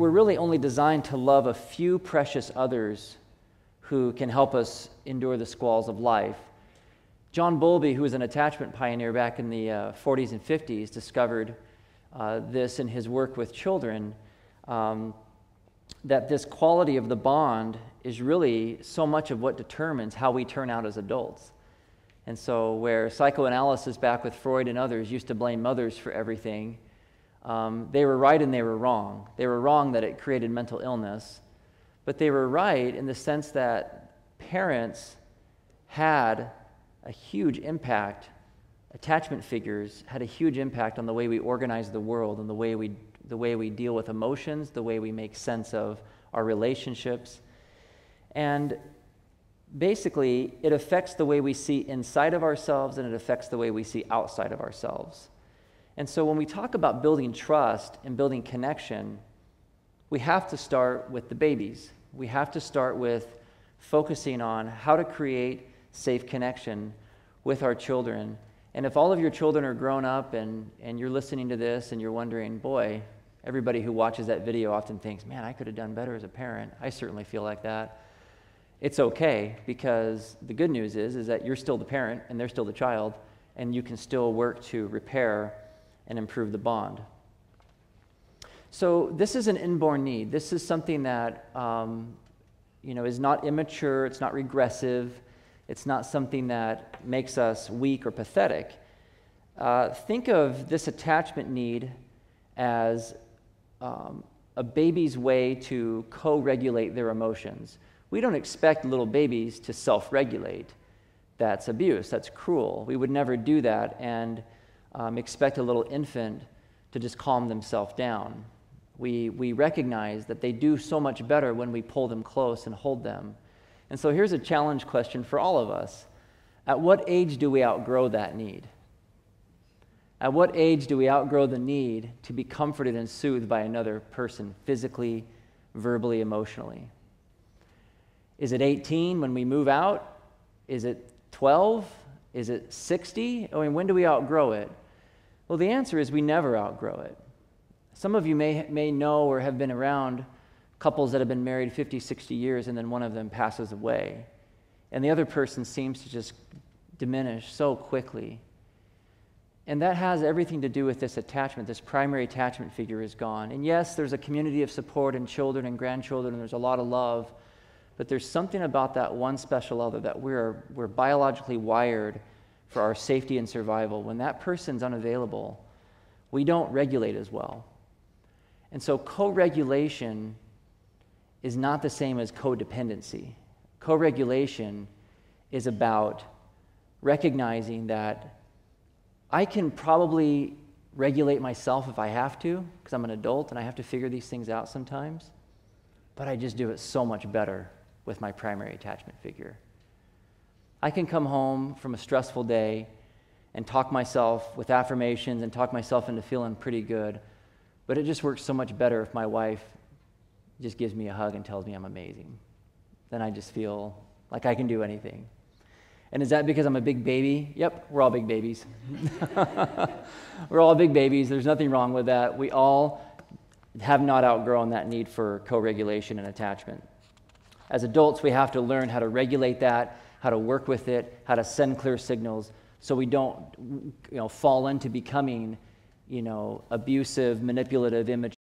we're really only designed to love a few precious others who can help us endure the squalls of life. John Bowlby, who was an attachment pioneer back in the 40s and 50s, discovered this in his work with children, that this quality of the bond is really so much of what determines how we turn out as adults. And so where psychoanalysis back with Freud and others used to blame mothers for everything, they were right and they were wrong. They were wrong that it created mental illness, but they were right in the sense that parents had a huge impact. Attachment figures had a huge impact on the way we organize the world and the way we deal with emotions, the way we make sense of our relationships. And basically, it affects the way we see inside of ourselves and it affects the way we see outside of ourselves. And so when we talk about building trust and building connection, we have to start with the babies. We have to start with focusing on how to create safe connection with our children. And if all of your children are grown up and you're listening to this and you're wondering, boy, everybody who watches that video often thinks, man, I could have done better as a parent. I certainly feel like that. It's okay, because the good news is that you're still the parent and they're still the child, and you can still work to repair and improve the bond. So this is an inborn need. This is something that is not immature, it's not regressive, it's not something that makes us weak or pathetic. Think of this attachment need as a baby's way to co-regulate their emotions. We don't expect little babies to self-regulate. That's abuse, that's cruel. We would never do that and expect a little infant to just calm themselves down. We recognize that they do so much better when we pull them close and hold them. And so here's a challenge question for all of us. At what age do we outgrow that need? At what age do we outgrow the need to be comforted and soothed by another person, physically, verbally, emotionally? Is it 18 when we move out? Is it 12? Is it 60? I mean, when do we outgrow it? Well, the answer is we never outgrow it. Some of you may know or have been around couples that have been married 50, 60 years and then one of them passes away. And the other person seems to just diminish so quickly. And that has everything to do with this attachment. This primary attachment figure is gone. And yes, there's a community of support and children and grandchildren, and there's a lot of love. But there's something about that one special other that we're biologically wired for our safety and survival. When that person's unavailable, we don't regulate as well. And so co-regulation is not the same as codependency. Co-regulation is about recognizing that I can probably regulate myself if I have to, because I'm an adult and I have to figure these things out sometimes, but I just do it so much better with my primary attachment figure. I can come home from a stressful day and talk myself with affirmations and talk myself into feeling pretty good, but it just works so much better if my wife just gives me a hug and tells me I'm amazing. Then I just feel like I can do anything. And is that because I'm a big baby? Yep, we're all big babies. We're all big babies. There's nothing wrong with that. We all have not outgrown that need for co-regulation and attachment. As adults, we have to learn how to regulate that, how to work with it, how to send clear signals so we don't fall into becoming abusive, manipulative, immature